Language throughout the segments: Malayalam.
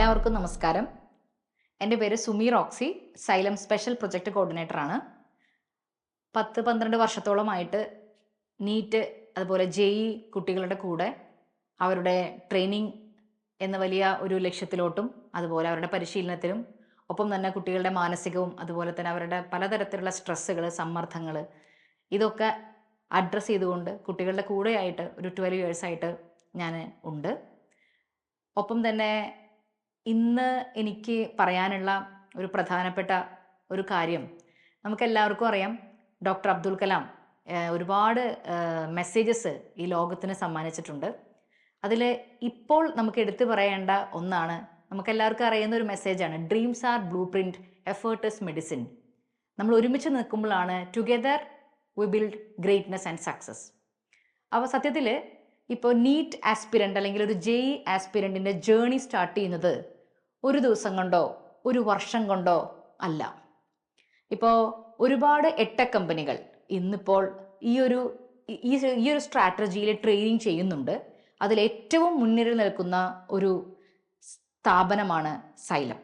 എല്ലാവർക്കും നമസ്കാരം. എൻ്റെ പേര് Sumi Roxy, Xylem special project കോർഡിനേറ്ററാണ്. 10-12 വർഷത്തോളമായിട്ട് നീറ്റ് അതുപോലെ JEE കുട്ടികളുടെ കൂടെ അവരുടെ ട്രെയിനിങ് എന്ന വലിയ ഒരു ലക്ഷ്യത്തിലോട്ടും അതുപോലെ അവരുടെ പരിശീലനത്തിനും ഒപ്പം തന്നെ കുട്ടികളുടെ മാനസികവും അതുപോലെ തന്നെ അവരുടെ പലതരത്തിലുള്ള സ്ട്രെസ്സുകൾ, സമ്മർദ്ദങ്ങൾ ഇതൊക്കെ അഡ്രസ്സ് ചെയ്തുകൊണ്ട് കുട്ടികളുടെ കൂടെയായിട്ട് ഒരു 12 ഇയേഴ്സായിട്ട് ഞാൻ ഉണ്ട്. ഒപ്പം തന്നെ ഇന്ന് എനിക്ക് പറയാനുള്ള ഒരു പ്രധാനപ്പെട്ട ഒരു കാര്യം, നമുക്കെല്ലാവർക്കും അറിയാം ഡോക്ടർ അബ്ദുൽ കലാം ഒരുപാട് മെസ്സേജസ് ഈ ലോകത്തിന് സമ്മാനിച്ചിട്ടുണ്ട്. അതിൽ ഇപ്പോൾ നമുക്ക് എടുത്തു പറയേണ്ട ഒന്നാണ്, നമുക്കെല്ലാവർക്കും അറിയുന്ന ഒരു മെസ്സേജാണ്, dreams R blue print, effort is medicine. നമ്മൾ ഒരുമിച്ച് നിൽക്കുമ്പോഴാണ് together we build greatness and success. അപ്പോൾ സത്യത്തിൽ ഇപ്പോൾ നീറ്റ് ആസ്പിരൻ്റ് അല്ലെങ്കിൽ ഒരു JEE ആസ്പിരൻറ്റിൻ്റെ ജേണി സ്റ്റാർട്ട് ചെയ്യുന്നത് ഒരു ദിവസം കൊണ്ടോ ഒരു വർഷം കൊണ്ടോ അല്ല. ഇപ്പോൾ ഒരുപാട് എട്ടെക് കമ്പനികൾ ഇന്നിപ്പോൾ ഈ ഒരു സ്ട്രാറ്റജിയിൽ ട്രെയിനിങ് ചെയ്യുന്നുണ്ട്. അതിലേറ്റവും മുന്നിൽ നിൽക്കുന്ന ഒരു സ്ഥാപനമാണ് സൈലം.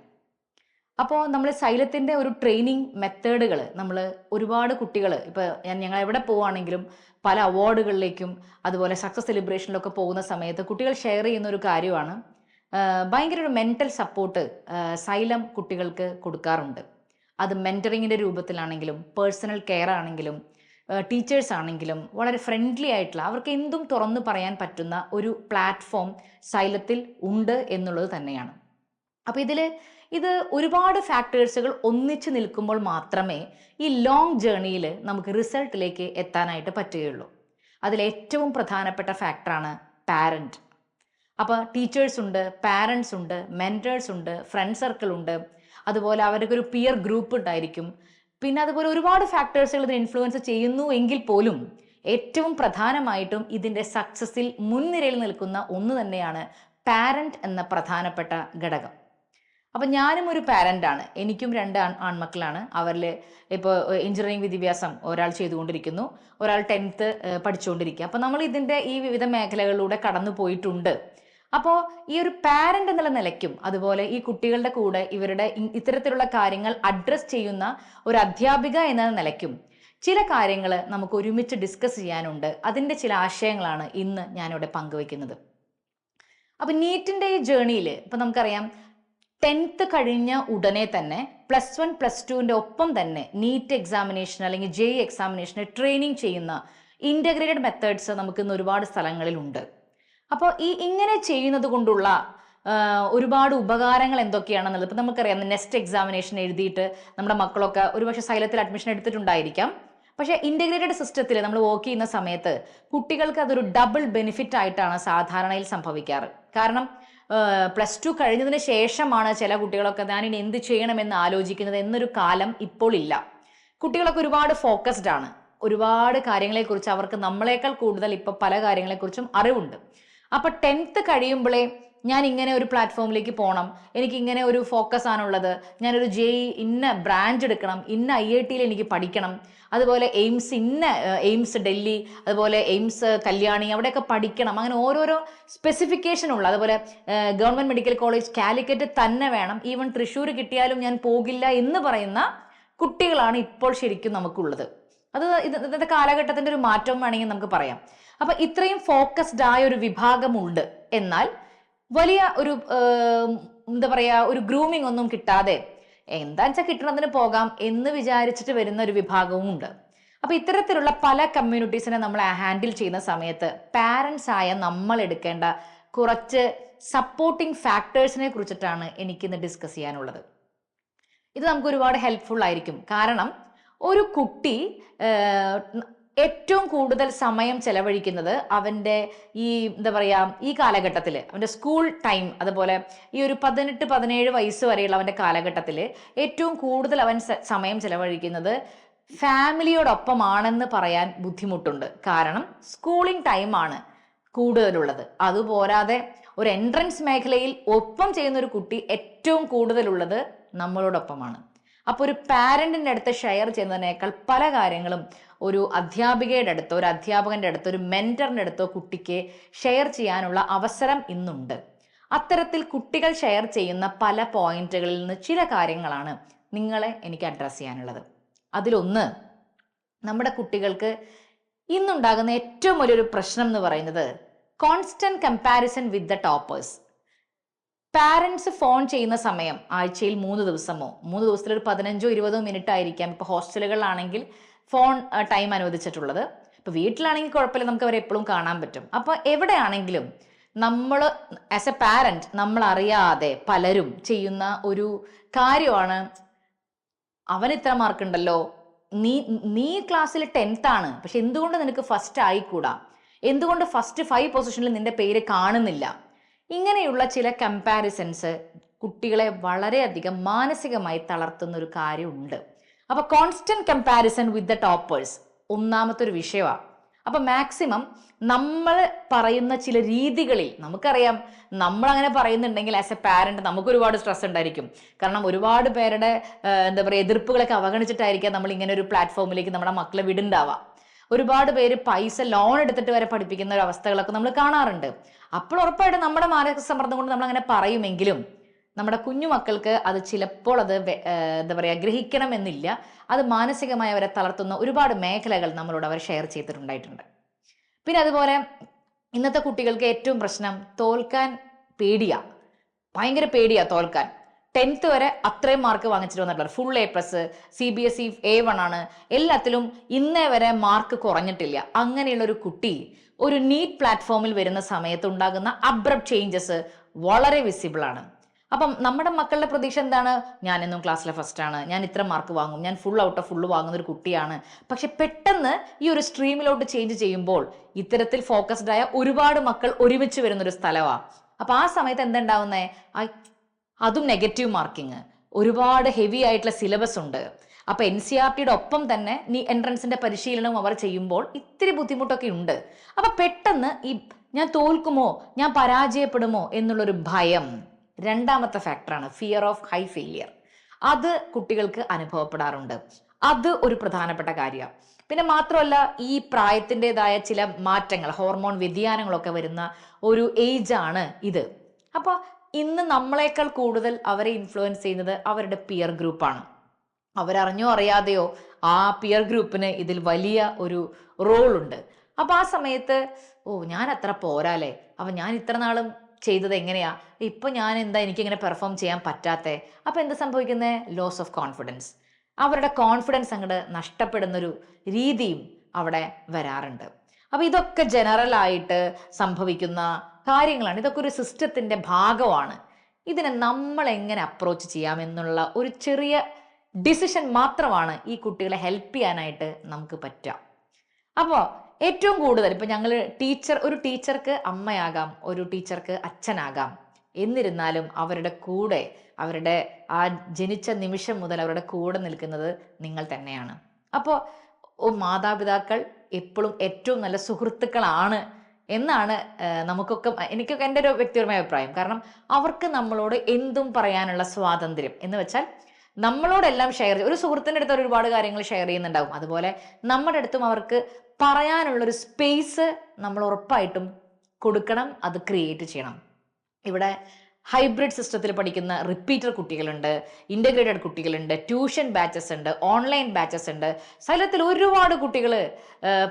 അപ്പോൾ നമ്മൾ സൈലത്തിൻ്റെ ഒരു ട്രെയിനിങ് മെത്തേഡുകൾ നമ്മൾ ഒരുപാട് കുട്ടികൾ ഇപ്പോൾ ഞങ്ങൾ എവിടെ പോവുകയാണെങ്കിലും പല അവാർഡുകളിലേക്കും അതുപോലെ സക്സസ് സെലിബ്രേഷനിലൊക്കെ പോകുന്ന സമയത്ത് കുട്ടികൾ ഷെയർ ചെയ്യുന്ന ഒരു കാര്യമാണ്, ഭയങ്കര ഒരു മെൻ്റൽ സപ്പോർട്ട് സൈലം കുട്ടികൾക്ക് കൊടുക്കാറുണ്ട്. അത് മെൻറ്ററിങ്ങിൻ്റെ രൂപത്തിലാണെങ്കിലും പേഴ്സണൽ കെയർ ആണെങ്കിലും ടീച്ചേഴ്സ് ആണെങ്കിലും വളരെ ഫ്രണ്ട്ലി ആയിട്ടുള്ള, അവർക്ക് എന്തും തുറന്നു പറയാൻ പറ്റുന്ന ഒരു പ്ലാറ്റ്ഫോം സൈലത്തിൽ ഉണ്ട് എന്നുള്ളത് തന്നെയാണ്. അപ്പോൾ ഇത് ഒരുപാട് ഫാക്ടേഴ്സുകൾ ഒന്നിച്ച് നിൽക്കുമ്പോൾ മാത്രമേ ഈ ലോങ് ജേർണിയിൽ നമുക്ക് റിസൾട്ടിലേക്ക് എത്താനായിട്ട് പറ്റുകയുള്ളൂ. അതിലേറ്റവും പ്രധാനപ്പെട്ട ഫാക്ടറാണ് പാരൻറ്റ്. അപ്പോൾ ടീച്ചേഴ്സ് ഉണ്ട്, പാരൻസ് ഉണ്ട്, മെൻറ്റേഴ്സ് ഉണ്ട്, ഫ്രണ്ട് സർക്കിൾ ഉണ്ട്, അതുപോലെ അവർക്ക് ഒരു പിയർ ഗ്രൂപ്പ് ഉണ്ടായിരിക്കും. പിന്നെ അതുപോലെ ഒരുപാട് ഫാക്ടേഴ്സുകൾ ഇതിന് ഇൻഫ്ലുവൻസ് ചെയ്യുന്നു എങ്കിൽ പോലും ഏറ്റവും പ്രധാനമായിട്ടും ഇതിൻ്റെ സക്സസ്സിൽ മുൻനിരയിൽ നിൽക്കുന്ന ഒന്ന് തന്നെയാണ് പാരൻറ്റ് എന്ന പ്രധാനപ്പെട്ട ഘടകം. അപ്പം ഞാനും ഒരു പാരൻ്റാണ്, എനിക്കും 2 ആൺമക്കളാണ്. അവരിൽ ഇപ്പോൾ എഞ്ചിനീയറിംഗ് വിദ്യാഭ്യാസം ഒരാൾ ചെയ്തുകൊണ്ടിരിക്കുന്നു, ഒരാൾ 10th പഠിച്ചുകൊണ്ടിരിക്കുക. അപ്പോൾ നമ്മൾ ഇതിൻ്റെ ഈ വിവിധ മേഖലകളിലൂടെ കടന്നു പോയിട്ടുണ്ട്. അപ്പോൾ ഈ ഒരു പാരൻ്റ് എന്നുള്ള നിലയ്ക്കും അതുപോലെ ഈ കുട്ടികളുടെ കൂടെ ഇവരുടെ ഇത്തരത്തിലുള്ള കാര്യങ്ങൾ അഡ്രസ്സ് ചെയ്യുന്ന ഒരു അധ്യാപിക എന്ന നിലയ്ക്കും ചില കാര്യങ്ങൾ നമുക്ക് ഒരുമിച്ച് ഡിസ്കസ് ചെയ്യാനുണ്ട്. അതിൻ്റെ ചില ആശയങ്ങളാണ് ഇന്ന് ഞാനിവിടെ പങ്കുവയ്ക്കുന്നത്. അപ്പം നീറ്റിൻ്റെ ഈ ജേണിയിൽ ഇപ്പം നമുക്കറിയാം 10th കഴിഞ്ഞ ഉടനെ തന്നെ +1 +2ൻ്റെ ഒപ്പം തന്നെ നീറ്റ് എക്സാമിനേഷൻ അല്ലെങ്കിൽ JEE എക്സാമിനേഷന് ട്രെയിനിങ് ചെയ്യുന്ന ഇൻ്റഗ്രേറ്റഡ് മെത്തേഡ്സ് നമുക്ക് ഇന്ന് ഒരുപാട് സ്ഥലങ്ങളിലുണ്ട്. അപ്പോൾ ഇങ്ങനെ ചെയ്യുന്നത് കൊണ്ടുള്ള ഒരുപാട് ഉപകാരങ്ങൾ എന്തൊക്കെയാണെന്നുള്ളത് ഇപ്പം നമുക്കറിയാം. നെക്സ്റ്റ് എക്സാമിനേഷൻ എഴുതിയിട്ട് നമ്മുടെ മക്കളൊക്കെ ഒരുപക്ഷെ സൈലത്തിൽ അഡ്മിഷൻ എടുത്തിട്ടുണ്ടായിരിക്കാം. പക്ഷേ ഇൻ്റഗ്രേറ്റഡ് സിസ്റ്റത്തിൽ നമ്മൾ വർക്ക് ചെയ്യുന്ന സമയത്ത് കുട്ടികൾക്ക് അതൊരു ഡബിൾ ബെനിഫിറ്റ് ആയിട്ടാണ് സാധാരണയിൽ സംഭവിക്കാറ്. കാരണം +2 കഴിഞ്ഞതിന് ശേഷമാണ് ചില കുട്ടികളൊക്കെ ഞാനിനി എന്ത് ചെയ്യണമെന്ന് ആലോചിക്കുന്നത് എന്നൊരു കാലം ഇപ്പോൾ ഇല്ല. കുട്ടികളൊക്കെ ഒരുപാട് ഫോക്കസ്ഡ് ആണ്, ഒരുപാട് കാര്യങ്ങളെക്കുറിച്ച് അവർക്ക് നമ്മളെക്കാൾ കൂടുതൽ ഇപ്പോൾ പല കാര്യങ്ങളെക്കുറിച്ചും അറിവുണ്ട്. അപ്പം 10th കഴിയുമ്പോഴേ ഞാൻ ഇങ്ങനെ ഒരു പ്ലാറ്റ്ഫോമിലേക്ക് പോകണം, എനിക്ക് ഇങ്ങനെ ഒരു ഫോക്കസ് ആണുള്ളത്, ഞാനൊരു JEE ഇന്ന ബ്രാഞ്ച് എടുക്കണം, ഇന്ന IITയിൽ എനിക്ക് പഠിക്കണം, അതുപോലെ എയിംസ് ഡൽഹി, അതുപോലെ എയിംസ് കല്യാണി അവിടെയൊക്കെ പഠിക്കണം, അങ്ങനെ ഓരോരോ സ്പെസിഫിക്കേഷൻ ഉള്ള, അതുപോലെ ഗവൺമെൻറ് മെഡിക്കൽ കോളേജ് കാലിക്കറ്റ് തന്നെ വേണം, ഈവൻ തൃശ്ശൂർ കിട്ടിയാലും ഞാൻ പോകില്ല എന്ന് പറയുന്ന കുട്ടികളാണ് ഇപ്പോൾ ശരിക്കും നമുക്കുള്ളത്. അത് ഇന്നത്തെ കാലഘട്ടത്തിൻ്റെ ഒരു മാറ്റം വേണമെങ്കിൽ നമുക്ക് പറയാം. അപ്പം ഇത്രയും ഫോക്കസ്ഡ് ആയ ഒരു വിഭാഗമുണ്ട്. എന്നാൽ വലിയ ഒരു എന്താ പറയുക, ഒരു ഗ്രൂമിംഗ് ഒന്നും കിട്ടാതെ എന്താ വെച്ചാൽ കിട്ടണതിന് പോകാം എന്ന് വിചാരിച്ചിട്ട് വരുന്ന ഒരു വിഭാഗവും ഉണ്ട്. അപ്പോൾ ഇത്തരത്തിലുള്ള പല കമ്മ്യൂണിറ്റീസിനെ നമ്മൾ ഹാൻഡിൽ ചെയ്യുന്ന സമയത്ത് പാരൻസ് ആയ നമ്മൾ എടുക്കേണ്ട കുറച്ച് സപ്പോർട്ടിങ് ഫാക്ടേഴ്സിനെ കുറിച്ചിട്ടാണ് എനിക്കിന്ന് ഡിസ്കസ് ചെയ്യാനുള്ളത്. ഇത് നമുക്ക് ഒരുപാട് ഹെൽപ്ഫുൾ ആയിരിക്കും. കാരണം ഒരു കുട്ടി ഏറ്റവും കൂടുതൽ സമയം ചെലവഴിക്കുന്നത് അവൻ്റെ ഈ എന്താ പറയുക ഈ കാലഘട്ടത്തിൽ, അവൻ്റെ സ്കൂൾ ടൈം, അതുപോലെ ഈ ഒരു 18-17 വയസ്സ് വരെയുള്ള അവൻ്റെ കാലഘട്ടത്തിൽ ഏറ്റവും കൂടുതൽ അവൻ സമയം ചെലവഴിക്കുന്നത് ഫാമിലിയോടൊപ്പമാണെന്ന് പറയാൻ ബുദ്ധിമുട്ടുണ്ട്. കാരണം സ്കൂളിംഗ് ടൈമാണ് കൂടുതലുള്ളത്. അതുപോരാതെ ഒരു എൻട്രൻസ് മേഖലയിൽ ഒപ്പം ചെയ്യുന്ന ഒരു കുട്ടി ഏറ്റവും കൂടുതലുള്ളത് നമ്മളോടൊപ്പമാണ്. അപ്പോൾ ഒരു പാരൻറ്റിൻ്റെ അടുത്ത് ഷെയർ ചെയ്യുന്നതിനേക്കാൾ പല കാര്യങ്ങളും ഒരു അധ്യാപികയുടെ അടുത്തോ ഒരു അധ്യാപകൻ്റെ അടുത്തോ ഒരു മെൻറ്ററിൻ്റെ അടുത്തോ കുട്ടിക്ക് ഷെയർ ചെയ്യാനുള്ള അവസരം ഇന്നുണ്ട്. അത്തരത്തിൽ കുട്ടികൾ ഷെയർ ചെയ്യുന്ന പല പോയിന്റുകളിൽ നിന്ന് ചില കാര്യങ്ങളാണ് നിങ്ങളെ എനിക്ക് അഡ്രസ്സ് ചെയ്യാനുള്ളത്. അതിലൊന്ന്, നമ്മുടെ കുട്ടികൾക്ക് ഇന്നുണ്ടാകുന്ന ഏറ്റവും വലിയൊരു പ്രശ്നം എന്ന് പറയുന്നത് constant comparison with the toppers. Parents phone ചെയ്യുന്ന സമയം ആഴ്ചയിൽ 3 ദിവസമോ 3 ദിവസത്തിൽ ഒരു 15-20 മിനിറ്റ് ആയിരിക്കാം ഇപ്പൊ ഹോസ്റ്റലുകളിലാണെങ്കിൽ ഫോൺ ടൈം അനുവദിച്ചിട്ടുള്ളത്. ഇപ്പൊ വീട്ടിലാണെങ്കിൽ കുഴപ്പമില്ല, നമുക്ക് അവരെ എപ്പോഴും കാണാൻ പറ്റും. അപ്പൊ എവിടെയാണെങ്കിലും നമ്മൾ ആസ് എ പാരന്റ് നമ്മൾ അറിയാതെ പലരും ചെയ്യുന്ന ഒരു കാര്യമാണ്, അവൻ ഇത്ര മാർക്ക് ഉണ്ടല്ലോ, നീ ക്ലാസ്സിൽ 10th ആണ്, പക്ഷെ എന്തുകൊണ്ട് നിനക്ക് ഫസ്റ്റ് ആയിക്കൂടാ, എന്തുകൊണ്ട് ഫസ്റ്റ് 5 പൊസിഷനിൽ നിന്റെ പേര് കാണുന്നില്ല. ഇങ്ങനെയുള്ള ചില കമ്പാരിസൺസ് കുട്ടികളെ വളരെയധികം മാനസികമായി തളർത്തുന്ന ഒരു കാര്യമുണ്ട്. അപ്പൊ constant comparison with the toppers ഒന്നാമത്തെ ഒരു വിഷയമാണ്. അപ്പൊ മാക്സിമം നമ്മൾ പറയുന്ന ചില രീതികളിൽ, നമുക്കറിയാം നമ്മൾ അങ്ങനെ പറയുന്നുണ്ടെങ്കിൽ ആസ് എ പാരന്റ് നമുക്ക് ഒരുപാട് സ്ട്രെസ് ഉണ്ടായിരിക്കും. കാരണം ഒരുപാട് പേരുടെ എന്താ പറയുക എതിർപ്പുകളൊക്കെ അവഗണിച്ചിട്ടായിരിക്കാം നമ്മൾ ഇങ്ങനെ ഒരു പ്ലാറ്റ്ഫോമിലേക്ക് നമ്മുടെ മക്കളെ വിടുണ്ടാവാം. ഒരുപാട് പേര് പൈസ ലോൺ എടുത്തിട്ട് വരെ പഠിപ്പിക്കുന്ന ഒരു അവസ്ഥകളൊക്കെ നമ്മൾ കാണാറുണ്ട്. അപ്പോൾ ഉറപ്പായിട്ടും നമ്മുടെ മാനസിക സമ്മർദ്ദം കൊണ്ട് നമ്മൾ അങ്ങനെ പറയുമെങ്കിലും നമ്മുടെ കുഞ്ഞു മക്കൾക്ക് അത് ചിലപ്പോൾ അത് എന്താ പറയുക ഗ്രഹിക്കണമെന്നില്ല. അത് മാനസികമായി അവരെ തളർത്തുന്ന ഒരുപാട് മേഖലകൾ നമ്മളോട് അവർ ഷെയർ ചെയ്തിട്ടുണ്ടായിട്ടുണ്ട്. പിന്നെ അതുപോലെ ഇന്നത്തെ കുട്ടികൾക്ക് ഏറ്റവും പ്രശ്നം തോൽക്കാൻ പേടിയാ, ഭയങ്കര പേടിയാ തോൽക്കാൻ. 10th വരെ അത്രയും മാർക്ക് വാങ്ങിച്ചിട്ട് വന്നിട്ടുള്ള ഫുൾ A+, CBSE A1 ആണ്, എല്ലാത്തിലും ഇന്നേ വരെ മാർക്ക് കുറഞ്ഞിട്ടില്ല. അങ്ങനെയുള്ള ഒരു കുട്ടി ഒരു നീറ്റ് പ്ലാറ്റ്ഫോമിൽ വരുന്ന സമയത്ത് ഉണ്ടാകുന്ന അബ്രപ്റ്റ് ചേഞ്ചസ് വളരെ വിസിബിൾ ആണ്. അപ്പം നമ്മുടെ മക്കളുടെ പ്രതീക്ഷ എന്താണ്? ഞാൻ എന്നും ക്ലാസ്സിലെ ഫസ്റ്റ് ആണ്, ഞാൻ ഇത്ര മാർക്ക് വാങ്ങും, ഞാൻ ഫുൾ ഔട്ട് ഓഫ് ഫുള്ള് വാങ്ങുന്ന ഒരു കുട്ടിയാണ്. പക്ഷെ പെട്ടെന്ന് ഈ ഒരു സ്ട്രീമിലോട്ട് ചേഞ്ച് ചെയ്യുമ്പോൾ ഇത്തരത്തിൽ ഫോക്കസ്ഡ് ആയ ഒരുപാട് മക്കൾ ഒരുമിച്ച് വരുന്നൊരു സ്ഥലമാണ്. അപ്പൊ ആ സമയത്ത് എന്തുണ്ടാവുന്നേ, അതും നെഗറ്റീവ് മാർക്കിങ്, ഒരുപാട് ഹെവി ആയിട്ടുള്ള സിലബസ് ഉണ്ട്. അപ്പൊ NCERTയുടെ ഒപ്പം തന്നെ എൻട്രൻസിന്റെ പരിശീലനവും അവർ ചെയ്യുമ്പോൾ ഇത്തിരി ബുദ്ധിമുട്ടൊക്കെ ഉണ്ട്. അപ്പൊ പെട്ടെന്ന് ഈ ഞാൻ തോൽക്കുമോ, ഞാൻ പരാജയപ്പെടുമോ എന്നുള്ളൊരു ഭയം രണ്ടാമത്തെ ഫാക്ടറാണ്. Fear of high failure. അത് കുട്ടികൾക്ക് അനുഭവപ്പെടാറുണ്ട്. അത് ഒരു പ്രധാനപ്പെട്ട കാര്യമാണ്. പിന്നെ മാത്രമല്ല ഈ പ്രായത്തിൻ്റെതായ ചില മാറ്റങ്ങൾ, ഹോർമോൺ വ്യതിയാനങ്ങളൊക്കെ വരുന്ന ഒരു ഏജ് ആണ് ഇത്. അപ്പൊ ഇന്ന് നമ്മളെക്കാൾ കൂടുതൽ അവരെ ഇൻഫ്ലുവൻസ് ചെയ്യുന്നത് അവരുടെ പിയർ ഗ്രൂപ്പാണ്. അവരറിഞ്ഞോ അറിയാതെയോ ആ പിയർ ഗ്രൂപ്പിന് ഇതിൽ വലിയ ഒരു റോളുണ്ട്. അപ്പൊ ആ സമയത്ത് ഞാൻ അത്ര പോരാലേ, അപ്പൊ ഞാൻ ഇത്ര നാളും ചെയ്തത് എങ്ങനെയാ, ഇപ്പൊ ഞാൻ എന്താ എനിക്കിങ്ങനെ പെർഫോം ചെയ്യാൻ പറ്റാത്തേ. അപ്പൊ എന്ത് സംഭവിക്കുന്നത്? Loss of confidence. അവരുടെ കോൺഫിഡൻസ് അങ്ങോട്ട് നഷ്ടപ്പെടുന്നൊരു രീതിയും അവിടെ വരാറുണ്ട്. അപ്പൊ ഇതൊക്കെ ജനറൽ ആയിട്ട് സംഭവിക്കുന്ന കാര്യങ്ങളാണ്. ഇതൊക്കെ ഒരു സിസ്റ്റത്തിന്റെ ഭാഗമാണ്. ഇതിനെ നമ്മൾ എങ്ങനെ അപ്രോച്ച് ചെയ്യാമെന്നുള്ള ഒരു ചെറിയ ഡിസിഷൻ മാത്രമാണ് ഈ കുട്ടികളെ ഹെൽപ്പ് ചെയ്യാനായിട്ട് നമുക്ക് പറ്റുക. അപ്പോൾ ഏറ്റവും കൂടുതൽ ഇപ്പൊ ഞങ്ങൾ ഒരു ടീച്ചർക്ക് അമ്മയാകാം, ഒരു ടീച്ചർക്ക് അച്ഛനാകാം. എന്നിരുന്നാലും അവരുടെ കൂടെ, അവരുടെ ആ ജനിച്ച നിമിഷം മുതൽ അവരുടെ കൂടെ നിൽക്കുന്നത് നിങ്ങൾ തന്നെയാണ്. അപ്പോൾ മാതാപിതാക്കൾ എപ്പോഴും ഏറ്റവും നല്ല സുഹൃത്തുക്കളാണ് എന്നാണ് എനിക്കൊക്കെ എൻ്റെ ഒരു വ്യക്തിപരമായ അഭിപ്രായം. കാരണം അവർക്ക് നമ്മളോട് എന്തും പറയാനുള്ള സ്വാതന്ത്ര്യം എന്ന് വെച്ചാൽ നമ്മളോടെല്ലാം ഷെയർ ചെയ്യും. ഒരു സുഹൃത്തിൻ്റെ അടുത്ത് ഒരുപാട് കാര്യങ്ങൾ ഷെയർ ചെയ്യുന്നുണ്ടാവും. അതുപോലെ നമ്മുടെ അടുത്തും അവർക്ക് പറയാനുള്ളൊരു സ്പേസ് നമ്മൾ ഉറപ്പായിട്ടും കൊടുക്കണം, അത് ക്രിയേറ്റ് ചെയ്യണം. ഇവിടെ ഹൈബ്രിഡ് സിസ്റ്റത്തിൽ പഠിക്കുന്ന റിപ്പീറ്റർ കുട്ടികളുണ്ട്, ഇൻ്റഗ്രേറ്റഡ് കുട്ടികളുണ്ട്, ട്യൂഷൻ ബാച്ചസ് ഉണ്ട്, ഓൺലൈൻ ബാച്ചസ് ഉണ്ട്. സ്ഥലത്തിൽ ഒരുപാട് കുട്ടികൾ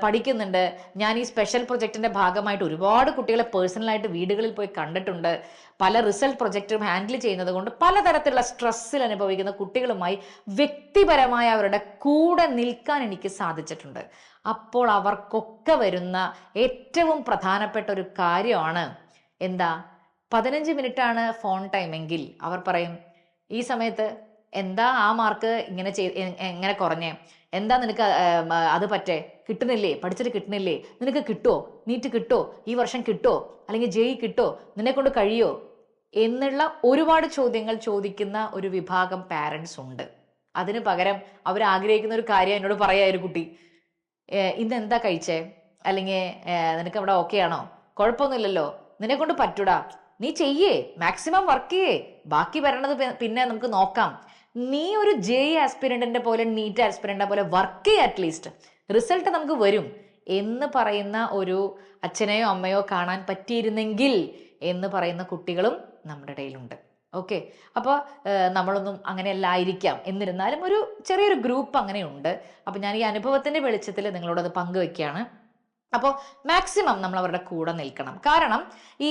പഠിക്കുന്നുണ്ട്. ഞാൻ ഈ സ്പെഷ്യൽ പ്രൊജക്റ്റിൻ്റെ ഭാഗമായിട്ട് ഒരുപാട് കുട്ടികളെ പേഴ്സണലായിട്ട് വീടുകളിൽ പോയി കണ്ടിട്ടുണ്ട്. പല റിസൾട്ട് പ്രൊജക്റ്റും ഹാൻഡിൽ ചെയ്യുന്നത് കൊണ്ട് പലതരത്തിലുള്ള സ്ട്രെസ്സിൽ അനുഭവിക്കുന്ന കുട്ടികളുമായി വ്യക്തിപരമായി അവരുടെ കൂടെ നിൽക്കാൻ എനിക്ക് സാധിച്ചിട്ടുണ്ട്. അപ്പോൾ അവർക്കൊക്കെ വരുന്ന ഏറ്റവും പ്രധാനപ്പെട്ട ഒരു കാര്യമാണ് എന്താ, 15 മിനിറ്റാണ് ഫോൺ ടൈം എങ്കിൽ അവർ പറയും ഈ സമയത്ത് എന്താ ആ മാർക്ക് എങ്ങനെ കുറഞ്ഞേ, എന്താ നിനക്ക് അത് പറ്റേ, കിട്ടുന്നില്ലേ, പഠിച്ചിട്ട് കിട്ടുന്നില്ലേ, നിനക്ക് കിട്ടുമോ, നീറ്റ് കിട്ടുമോ, ഈ വർഷം കിട്ടുമോ, അല്ലെങ്കിൽ JEE കിട്ടുമോ, നിന്നെ കൊണ്ട് കഴിയോ എന്നുള്ള ഒരുപാട് ചോദ്യങ്ങൾ ചോദിക്കുന്ന ഒരു വിഭാഗം പാരൻസ് ഉണ്ട്. അതിന് പകരം അവർ ആഗ്രഹിക്കുന്ന ഒരു കാര്യം എന്നോട് പറയാ, ഒരു കുട്ടി ഇന്ന് എന്താ കഴിച്ചേ, അല്ലെങ്കിൽ നിനക്ക് അവിടെ ഓക്കെ ആണോ, കുഴപ്പമൊന്നുമില്ലല്ലോ, നിന്നെ കൊണ്ട് പറ്റൂടാ, നീ ചെയ്യേ, മാക്സിമം വർക്ക് ചെയ്യേ, ബാക്കി വരണത് പിന്നെ നമുക്ക് നോക്കാം, നീ ഒരു JEE ആസ്പിരന്റിന്റെ പോലെ നീറ്റ് ആസ്പിരന്റിന്റെ പോലെ വർക്ക് ചെയ്യ, അറ്റ്ലീസ്റ്റ് റിസൾട്ട് നമുക്ക് വരും എന്ന് പറയുന്ന ഒരു അച്ഛനെയോ അമ്മയോ കാണാൻ പറ്റിയിരുന്നെങ്കിൽ എന്ന് പറയുന്ന കുട്ടികളും നമ്മുടെ ഇടയിലുണ്ട്. ഓക്കെ, അപ്പോൾ നമ്മളൊന്നും അങ്ങനെയല്ലായിരിക്കാം, എന്നിരുന്നാലും ഒരു ചെറിയൊരു ഗ്രൂപ്പ് അങ്ങനെയുണ്ട്. അപ്പോൾ ഞാൻ ഈ അനുഭവത്തിൻ്റെ വെളിച്ചത്തിൽ നിങ്ങളോടത് പങ്കുവെക്കുകയാണ്. അപ്പോൾ മാക്സിമം നമ്മൾ അവരുടെ കൂടെ നിൽക്കണം. കാരണം ഈ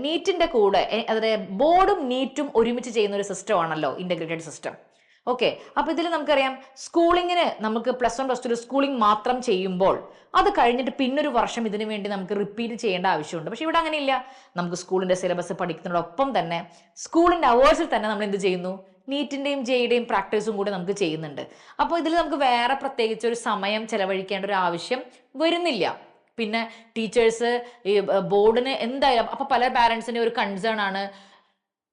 നീറ്റിൻ്റെ കൂടെ, അതായത് ബോർഡും നീറ്റും ഒരുമിച്ച് ചെയ്യുന്ന ഒരു സിസ്റ്റമാണല്ലോ ഇൻ്റഗ്രേറ്റഡ് സിസ്റ്റം. ഓക്കെ, അപ്പോൾ ഇതിൽ നമുക്കറിയാം സ്കൂളിങ്ങിന് നമുക്ക് +1 +2 സ്കൂളിംഗ് മാത്രം ചെയ്യുമ്പോൾ അത് കഴിഞ്ഞിട്ട് പിന്നൊരു വർഷം ഇതിനു വേണ്ടി നമുക്ക് റിപ്പീറ്റ് ചെയ്യേണ്ട ആവശ്യമുണ്ട്. പക്ഷെ ഇവിടെ അങ്ങനെയില്ല. നമുക്ക് സ്കൂളിൻ്റെ സിലബസ് പഠിക്കുന്നതോടൊപ്പം തന്നെ സ്കൂളിൻ്റെ അവേഴ്സിൽ തന്നെ നമ്മൾ എന്ത് ചെയ്യുന്നു, നീറ്റിൻ്റെയും ജെയുടെയും പ്രാക്ടീസും കൂടി നമുക്ക് ചെയ്യുന്നുണ്ട്. അപ്പോൾ ഇതിൽ നമുക്ക് വേറെ പ്രത്യേകിച്ച് ഒരു സമയം ചെലവഴിക്കേണ്ട ഒരു ആവശ്യം വരുന്നില്ല. പിന്നെ ടീച്ചേഴ്സ് ഈ ബോർഡിന് എന്തായാലും, അപ്പോൾ പല പാരൻസിൻ്റെ ഒരു കൺസേൺ ആണ്,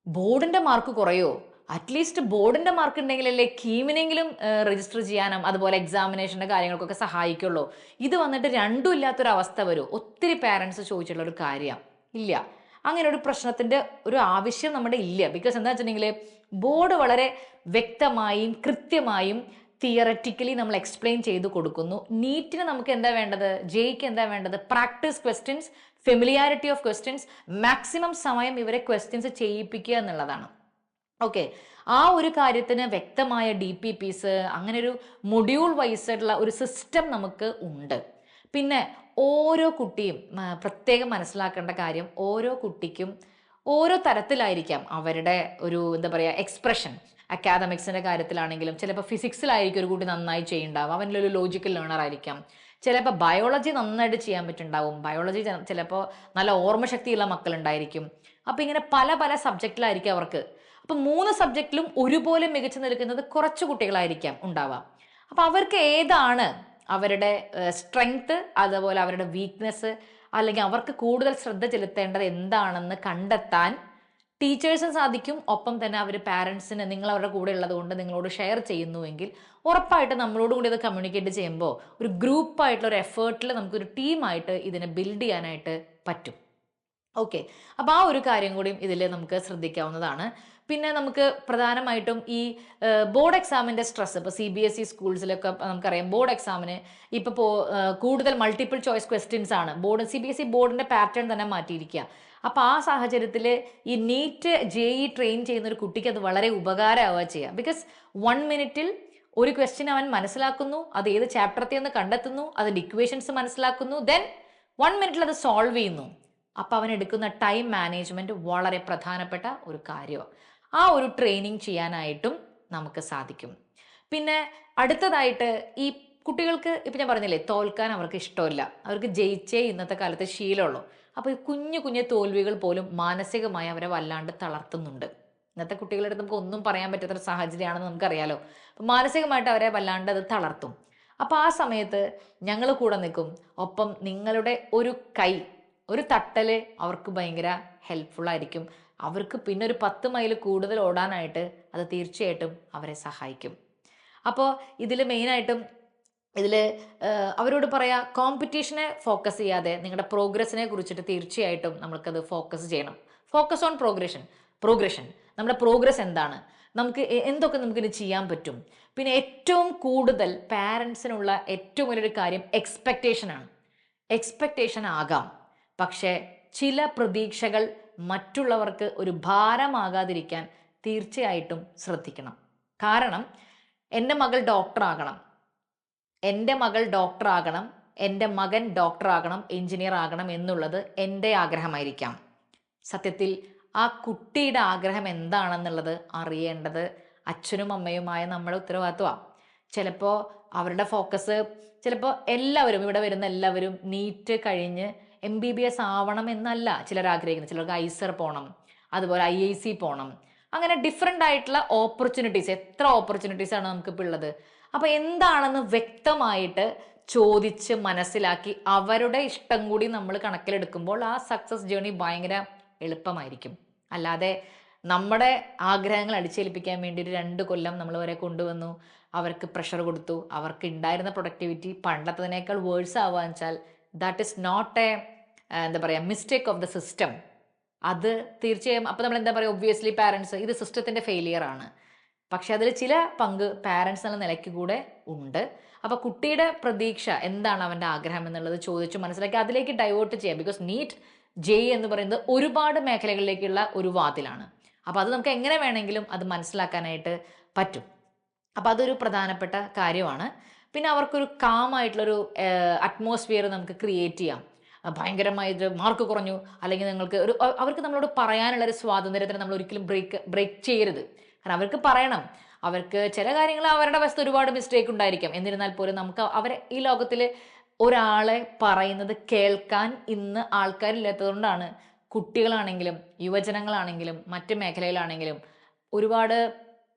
ബോർഡിൻ്റെ മാർക്ക് കുറയോ, അറ്റ്ലീസ്റ്റ് ബോർഡിൻ്റെ മാർക്ക് ഉണ്ടെങ്കിലല്ലേ കീമിനെങ്കിലും രജിസ്റ്റർ ചെയ്യാനും അതുപോലെ എക്സാമിനേഷൻ്റെ കാര്യങ്ങൾക്കൊക്കെ സഹായിക്കുള്ളൂ. ഇത് വന്നിട്ട് രണ്ടും ഇല്ലാത്തൊരവസ്ഥ വരും. ഒത്തിരി പാരൻസ് ചോദിച്ചിട്ടുള്ള ഒരു കാര്യം ഇല്ല. അങ്ങനെ ഒരു പ്രശ്നത്തിൻ്റെ ഒരു ആവശ്യം നമ്മുടെ ഇല്ല. ബിക്കോസ് എന്താ വെച്ചിട്ടുണ്ടെങ്കിൽ ബോർഡ് വളരെ വ്യക്തമായും കൃത്യമായും തിയററ്റിക്കലി നമ്മൾ എക്സ്പ്ലെയിൻ ചെയ്ത് കൊടുക്കുന്നു. നീറ്റിന് നമുക്ക് എന്താ വേണ്ടത്, ജെയ്ക്ക് എന്താ വേണ്ടത്, practice questions, familiarity of questions, maximum സമയം ഇവരെ ക്വസ്റ്റ്യൻസ് ചെയ്യിപ്പിക്കുക എന്നുള്ളതാണ്. ഓക്കെ, ആ ഒരു കാര്യത്തിന് വ്യക്തമായ DPPs, അങ്ങനെ ഒരു മൊഡ്യൂൾ വൈസ് ആയിട്ടുള്ള ഒരു സിസ്റ്റം നമുക്ക് ഉണ്ട്. പിന്നെ ഓരോ കുട്ടിയും പ്രത്യേകം മനസ്സിലാക്കേണ്ട കാര്യം, ഓരോ കുട്ടിക്കും ഓരോ തരത്തിലായിരിക്കാം അവരുടെ ഒരു എന്താ പറയുക എക്സ്പ്രഷൻ. അക്കാദമിക്സിൻ്റെ കാര്യത്തിലാണെങ്കിലും ചിലപ്പോൾ ഫിസിക്സിലായിരിക്കും ഒരു കുട്ടി നന്നായി ചെയ്യുന്നുണ്ടാവും, അവനിലൊരു ലോജിക്കൽ ലേണർ ആയിരിക്കാം. ചിലപ്പോൾ ബയോളജി നന്നായിട്ട് ചെയ്യാൻ പറ്റുന്നുണ്ടാവും, ബയോളജി ചിലപ്പോൾ നല്ല ഓർമ്മശക്തിയുള്ള മക്കളുണ്ടായിരിക്കും. അപ്പോൾ ഇങ്ങനെ പല പല സബ്ജക്റ്റിലായിരിക്കും അവർക്ക്. അപ്പം 3 സബ്ജക്റ്റിലും ഒരുപോലെ മികച്ചു നിൽക്കുന്നത് കുറച്ച് കുട്ടികളായിരിക്കാം ഉണ്ടാവാം. അപ്പം അവർക്ക് ഏതാണ് അവരുടെ സ്ട്രെങ്ത്, അതുപോലെ അവരുടെ വീക്ക്നെസ്, അല്ലെങ്കിൽ അവർക്ക് കൂടുതൽ ശ്രദ്ധ ചെലുത്തേണ്ടത് എന്താണെന്ന് കണ്ടെത്താൻ ടീച്ചേഴ്സിന് സാധിക്കും. ഒപ്പം തന്നെ അവർ പാരൻസിന് നിങ്ങൾ അവരുടെ കൂടെ ഉള്ളത് കൊണ്ട് നിങ്ങളോട് ഷെയർ ചെയ്യുന്നുവെങ്കിൽ ഉറപ്പായിട്ട് നമ്മളോട് കൂടി അത് കമ്മ്യൂണിക്കേറ്റ് ചെയ്യുമ്പോൾ ഒരു ഗ്രൂപ്പായിട്ടുള്ള ഒരു എഫേർട്ടിൽ നമുക്കൊരു ടീമായിട്ട് ഇതിനെ ബിൽഡ് ചെയ്യാനായിട്ട് പറ്റും. ഓക്കെ, അപ്പോൾ ആ ഒരു കാര്യം കൂടിയും ഇതിൽ നമുക്ക് ശ്രദ്ധിക്കാവുന്നതാണ്. പിന്നെ നമുക്ക് പ്രധാനമായിട്ടും ഈ ബോർഡ് എക്സാമിൻ്റെ സ്ട്രെസ്, ഇപ്പോൾ CBSE സ്കൂൾസിലൊക്കെ നമുക്കറിയാം ബോർഡ് എക്സാമിന് ഇപ്പോൾ കൂടുതൽ മൾട്ടിപ്പിൾ ചോയ്സ് ക്വസ്റ്റ്യൻസ് ആണ്. CBSE ബോർഡിൻ്റെ പാറ്റേൺ തന്നെ മാറ്റിയിരിക്കുക. അപ്പോൾ ആ സാഹചര്യത്തിൽ ഈ നീറ്റ് JEE ട്രെയിൻ ചെയ്യുന്ന ഒരു കുട്ടിക്ക് അത് വളരെ ഉപകാരമാവുക ചെയ്യുക. ബിക്കോസ് 1 മിനിറ്റിൽ ഒരു ക്വസ്റ്റ്യൻ അവൻ മനസ്സിലാക്കുന്നു, അത് ഏത് ചാപ്റ്ററത്തെയെന്ന് കണ്ടെത്തുന്നു, അതിൻ്റെ ഇക്വേഷൻസ് മനസ്സിലാക്കുന്നു, ദെൻ 1 മിനിറ്റിൽ അത് സോൾവ് ചെയ്യുന്നു. അപ്പോൾ അവൻ എടുക്കുന്ന ടൈം മാനേജ്മെൻറ്റ് വളരെ പ്രധാനപ്പെട്ട ഒരു കാര്യമാണ്. ആ ഒരു ട്രെയിനിങ് ചെയ്യാനായിട്ടും നമുക്ക് സാധിക്കും. പിന്നെ അടുത്തതായിട്ട് ഈ കുട്ടികൾക്ക് ഇപ്പം ഞാൻ പറഞ്ഞില്ലേ, തോൽക്കാൻ അവർക്ക് ഇഷ്ടമില്ല, അവർക്ക് ജയിച്ചേ ഇന്നത്തെ കാലത്ത് ശീലമുള്ളൂ. അപ്പോൾ ഈ കുഞ്ഞു കുഞ്ഞു തോൽവികൾ പോലും മാനസികമായി അവരെ വല്ലാണ്ട് തളർത്തുന്നുണ്ട്. ഇന്നത്തെ കുട്ടികളുടെ അടുത്ത് നമുക്ക് ഒന്നും പറയാൻ പറ്റാത്തൊരു സാഹചര്യമാണെന്ന് നമുക്കറിയാലോ. അപ്പം മാനസികമായിട്ട് അവരെ വല്ലാണ്ട് അത് തളർത്തും. അപ്പോൾ ആ സമയത്ത് ഞങ്ങൾ കൂടെ നിൽക്കും. ഒപ്പം നിങ്ങളുടെ ഒരു കൈ, ഒരു തട്ടൽ അവർക്ക് ഭയങ്കര ഹെൽപ്ഫുൾ ആയിരിക്കും. അവർക്ക് പിന്നെ ഒരു 10 മൈൽ കൂടുതൽ ഓടാനായിട്ട് അത് തീർച്ചയായിട്ടും അവരെ സഹായിക്കും. അപ്പോൾ ഇതിൽ മെയിനായിട്ടും അവരോട് പറയാ, കോമ്പറ്റീഷനെ ഫോക്കസ് ചെയ്യാതെ നിങ്ങളുടെ പ്രോഗ്രസ്സിനെ കുറിച്ചിട്ട് തീർച്ചയായിട്ടും നമ്മൾക്കത് ഫോക്കസ് ചെയ്യണം. Focus on progression. നമ്മുടെ പ്രോഗ്രസ് എന്താണ്, നമുക്ക് എന്തൊക്കെ നമുക്കിത് ചെയ്യാൻ പറ്റും. പിന്നെ ഏറ്റവും കൂടുതൽ പാരൻസിനുള്ള ഏറ്റവും വലിയൊരു കാര്യം എക്സ്പെക്റ്റേഷനാണ്. എക്സ്പെക്റ്റേഷൻ ആകാം, പക്ഷേ ചില പ്രതീക്ഷകൾ മറ്റുള്ളവർക്ക് ഒരു ഭാരമാകാതിരിക്കാൻ തീർച്ചയായിട്ടും ശ്രദ്ധിക്കണം. കാരണം എൻ്റെ മകൾ ഡോക്ടറാകണം, എൻ്റെ മകൻ ഡോക്ടറാകണം, എഞ്ചിനീയർ ആകണം എന്നുള്ളത് എൻ്റെ ആഗ്രഹമായിരിക്കാം. സത്യത്തിൽ ആ കുട്ടിയുടെ ആഗ്രഹം എന്താണെന്നുള്ളത് അറിയേണ്ടത് അച്ഛനും അമ്മയുമായ നമ്മുടെ ഉത്തരവാദിത്വമാണ്. ചിലപ്പോൾ അവരുടെ ഫോക്കസ്, ചിലപ്പോൾ എല്ലാവരും ഇവിടെ വരുന്ന എല്ലാവരും നീറ്റ് കഴിഞ്ഞ് MBBS ആവണം എന്നല്ല ചിലർ ആഗ്രഹിക്കുന്നത്. ചിലർക്ക് ഐസർ പോകണം, അതുപോലെ IIC പോകണം. അങ്ങനെ ഡിഫറെൻ്റ് ആയിട്ടുള്ള ഓപ്പർച്യൂണിറ്റീസ്, എത്ര ഓപ്പർച്യൂണിറ്റീസാണ് നമുക്കിപ്പോൾ ഉള്ളത്. അപ്പോൾ എന്താണെന്ന് വ്യക്തമായിട്ട് ചോദിച്ച് മനസ്സിലാക്കി അവരുടെ ഇഷ്ടം കൂടി നമ്മൾ കണക്കിലെടുക്കുമ്പോൾ ആ സക്സസ് ജേർണി ഭയങ്കര എളുപ്പമായിരിക്കും. അല്ലാതെ നമ്മുടെ ആഗ്രഹങ്ങൾ അടിച്ചേൽപ്പിക്കാൻ വേണ്ടി ഒരു 2 കൊല്ലം നമ്മൾ വരെ കൊണ്ടുവന്നു, അവർക്ക് പ്രഷർ കൊടുത്തു, അവർക്ക് ഉണ്ടായിരുന്ന പ്രൊഡക്ടിവിറ്റി പണ്ടത്തതിനേക്കാൾ വേഴ്സ് ആവുക വെച്ചാൽ ദാറ്റ് ഇസ് നോട്ട് എന്താ പറയുക മിസ്റ്റേക്ക് ഓഫ് ദ സിസ്റ്റം. അത് തീർച്ചയായും അപ്പോൾ നമ്മൾ എന്താ പറയുക, ഒബ്വിയസ്ലി പാരൻസ് ഇത് സിസ്റ്റത്തിൻ്റെ ഫെയിലിയർ ആണ്. പക്ഷെ അതിൽ ചില പങ്ക് പാരൻസ് എന്ന നിലയ്ക്ക് കൂടെ ഉണ്ട്. അപ്പോൾ കുട്ടിയുടെ പ്രതീക്ഷ എന്താണ്, അവൻ്റെ ആഗ്രഹം എന്നുള്ളത് ചോദിച്ച് മനസ്സിലാക്കി അതിലേക്ക് ഡൈവേർട്ട് ചെയ്യാം. ബിക്കോസ് നീറ്റ് ജെഇ എന്ന് പറയുന്നത് ഒരുപാട് മേഖലകളിലേക്കുള്ള ഒരു വാതിലാണ്. അപ്പോൾ അത് നമുക്ക് എങ്ങനെ വേണമെങ്കിലും അത് മനസ്സിലാക്കാനായിട്ട് പറ്റും. അപ്പോൾ അതൊരു പ്രധാനപ്പെട്ട കാര്യമാണ്. പിന്നെ അവർക്കൊരു കാമായിട്ടുള്ളൊരു അറ്റ്മോസ്ഫിയർ നമുക്ക് ക്രിയേറ്റ് ചെയ്യാം. ഭയങ്കരമായിട്ട് മാർക്ക് കുറഞ്ഞു, അല്ലെങ്കിൽ നിങ്ങൾക്ക് അവർക്ക് നമ്മളോട് പറയാനുള്ള ഒരു സ്വാതന്ത്ര്യത്തിന് നമ്മൾ ഒരിക്കലും ബ്രേക്ക് ചെയ്യരുത്. കാരണം അവർക്ക് പറയണം, അവർക്ക് ചില കാര്യങ്ങൾ അവരുടെ വശത്ത് ഒരുപാട് മിസ്റ്റേക്ക് ഉണ്ടായിരിക്കാം. എന്നിരുന്നാൽ പോലും നമുക്ക് അവരെ ഈ ലോകത്തിൽ ഒരാളെ പറയുന്നത് കേൾക്കാൻ ഇന്ന് ആൾക്കാരില്ലാത്തതുകൊണ്ടാണ് കുട്ടികളാണെങ്കിലും യുവജനങ്ങളാണെങ്കിലും മറ്റ് മേഖലയിലാണെങ്കിലും ഒരുപാട്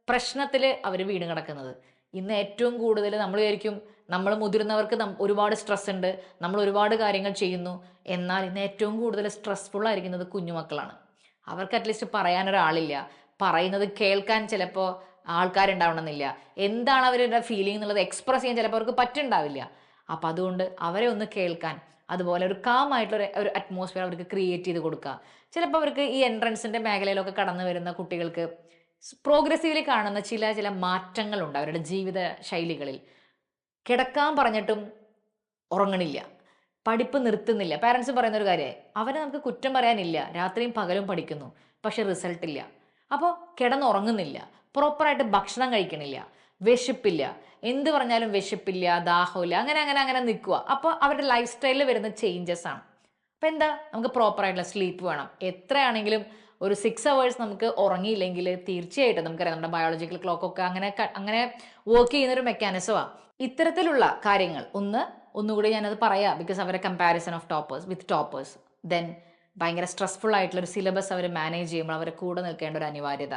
പ്രശ്നത്തിൽ അവർ വീണ് കിടക്കുന്നത്. ഇന്ന് ഏറ്റവും കൂടുതൽ നമ്മൾ വിചാരിക്കും നമ്മൾ മുതിർന്നവർക്ക് ഒരുപാട് സ്ട്രെസ് ഉണ്ട്, നമ്മൾ ഒരുപാട് കാര്യങ്ങൾ ചെയ്യുന്നു. എന്നാൽ ഇന്ന് ഏറ്റവും കൂടുതൽ സ്ട്രെസ്ഫുൾ ആയിരിക്കുന്നത് കുഞ്ഞുമക്കളാണ്. അവർക്ക് അറ്റ്ലീസ്റ്റ് പറയാനൊരാളില്ല, പറയുന്നത് കേൾക്കാൻ ചിലപ്പോൾ ആൾക്കാരുണ്ടാവണമെന്നില്ല, എന്താണ് അവരുടെ ഫീലിംഗ് എന്നുള്ളത് എക്സ്പ്രസ് ചെയ്യാൻ ചിലപ്പോൾ അവർക്ക് പറ്റുന്നുണ്ടാവില്ല. അപ്പം അതുകൊണ്ട് അവരെ ഒന്ന് കേൾക്കാൻ, അതുപോലെ ഒരു കാമായിട്ടുള്ള ഒരു അറ്റ്മോസ്ഫിയർ അവർക്ക് ക്രിയേറ്റ് ചെയ്ത് കൊടുക്കുക. ചിലപ്പോൾ അവർക്ക് ഈ എൻട്രൻസിൻ്റെ മേഖലയിലൊക്കെ കടന്നു വരുന്ന കുട്ടികൾക്ക് പ്രോഗ്രസീവ്ലി കാണുന്ന ചില മാറ്റങ്ങളുണ്ട് അവരുടെ ജീവിത ശൈലികളിൽ. കിടക്കാൻ പറഞ്ഞിട്ടും ഉറങ്ങണില്ല, പഠിപ്പ് നിർത്തുന്നില്ല. പാരൻസ് പറയുന്ന ഒരു കാര്യമായി, അവരെ നമുക്ക് കുറ്റം പറയാനില്ല, രാത്രിയും പകലും പഠിക്കുന്നു, പക്ഷെ റിസൾട്ട് ഇല്ല. അപ്പോൾ കിടന്നുറങ്ങുന്നില്ല, പ്രോപ്പറായിട്ട് ഭക്ഷണം കഴിക്കണില്ല, വിശപ്പില്ല, എന്ത് പറഞ്ഞാലും വിശപ്പില്ല, ദാഹമില്ല, അങ്ങനെ അങ്ങനെ അങ്ങനെ നിൽക്കുക. അപ്പോൾ അവരുടെ ലൈഫ് സ്റ്റൈലിൽ വരുന്ന ചേഞ്ചസ് ആണ്. അപ്പോൾ എന്താ, നമുക്ക് പ്രോപ്പറായിട്ടുള്ള സ്ലീപ്പ് വേണം. എത്രയാണെങ്കിലും ഒരു 6 hours നമുക്ക് ഉറങ്ങിയില്ലെങ്കിൽ തീർച്ചയായിട്ടും നമുക്കറിയാം നമ്മുടെ ബയോളജിക്കൽ ക്ലോക്കൊക്കെ അങ്ങനെ വർക്ക് ചെയ്യുന്നൊരു മെക്കാനിസമാണ്. ഇത്തരത്തിലുള്ള കാര്യങ്ങൾ ഒന്നുകൂടി ഞാനത് പറയാം, ബിക്കോസ് അവരെ comparison of toppers with toppers, then ഭയങ്കര സ്ട്രെസ്ഫുൾ ആയിട്ടുള്ളൊരു സിലബസ് അവർ മാനേജ് ചെയ്യുമ്പോൾ അവരെ കൂടെ നിൽക്കേണ്ട ഒരു അനിവാര്യത,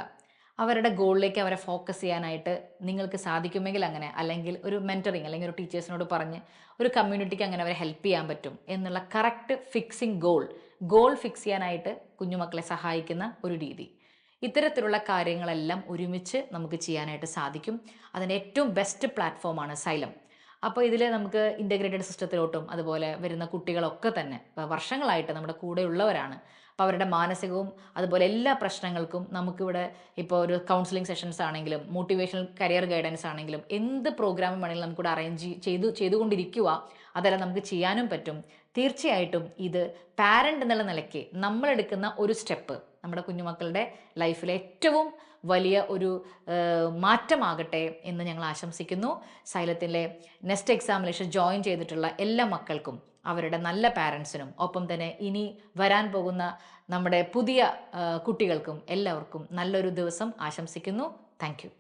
അവരുടെ ഗോളിലേക്ക് അവരെ ഫോക്കസ് ചെയ്യാനായിട്ട് നിങ്ങൾക്ക് സാധിക്കുമെങ്കിൽ അങ്ങനെ, അല്ലെങ്കിൽ ഒരു മെൻറ്ററിങ് അല്ലെങ്കിൽ ഒരു ടീച്ചേഴ്സിനോട് പറഞ്ഞ് ഒരു കമ്മ്യൂണിറ്റിക്ക് അങ്ങനെ അവരെ ഹെൽപ്പ് ചെയ്യാൻ പറ്റും എന്നുള്ള കറക്റ്റ് ഫിക്സിങ് ഗോൾ ഫിക്സ് ചെയ്യാനായിട്ട് കുഞ്ഞുമക്കളെ സഹായിക്കുന്ന ഒരു രീതി. ഇത്തരത്തിലുള്ള കാര്യങ്ങളെല്ലാം ഒരുമിച്ച് നമുക്ക് ചെയ്യാനായിട്ട് സാധിക്കും. അതിൻ്റെ ഏറ്റവും ബെസ്റ്റ് പ്ലാറ്റ്ഫോമാണ് സൈലം. അപ്പോൾ ഇതിൽ നമുക്ക് ഇൻ്റഗ്രേറ്റഡ് സിസ്റ്റത്തിലോട്ടും അതുപോലെ വരുന്ന കുട്ടികളൊക്കെ തന്നെ വർഷങ്ങളായിട്ട് നമ്മുടെ കൂടെയുള്ളവരാണ്. അപ്പോൾ അവരുടെ മാനസികവും അതുപോലെ എല്ലാ പ്രശ്നങ്ങൾക്കും നമുക്കിവിടെ ഇപ്പോൾ ഒരു കൗൺസിലിംഗ് സെഷൻസ് ആണെങ്കിലും മോട്ടിവേഷണൽ കരിയർ ഗൈഡൻസ് ആണെങ്കിലും എന്ത് പ്രോഗ്രാം വേണമെങ്കിലും നമുക്കിവിടെ അറേഞ്ച് ചെയ്തുകൊണ്ടിരിക്കുക. അതെല്ലാം നമുക്ക് ചെയ്യാനും പറ്റും. തീർച്ചയായിട്ടും ഇത് പാരൻ്റ് എന്നുള്ള നിലയ്ക്ക് നമ്മളെടുക്കുന്ന ഒരു സ്റ്റെപ്പ് നമ്മുടെ കുഞ്ഞുമക്കളുടെ ലൈഫിലെ ഏറ്റവും വലിയ ഒരു മാറ്റമാകട്ടെ എന്ന് ഞങ്ങൾ ആശംസിക്കുന്നു. സൈലത്തിലെ നെക്സ്റ്റ് എക്സാമിനേഷൻ ജോയിൻ ചെയ്തിട്ടുള്ള എല്ലാ മക്കൾക്കും അവരുടെ നല്ല പാരൻസിനും ഒപ്പം തന്നെ ഇനി വരാൻ പോകുന്ന നമ്മുടെ പുതിയ കുട്ടികൾക്കും എല്ലാവർക്കും നല്ലൊരു ദിവസം ആശംസിക്കുന്നു. Thank you.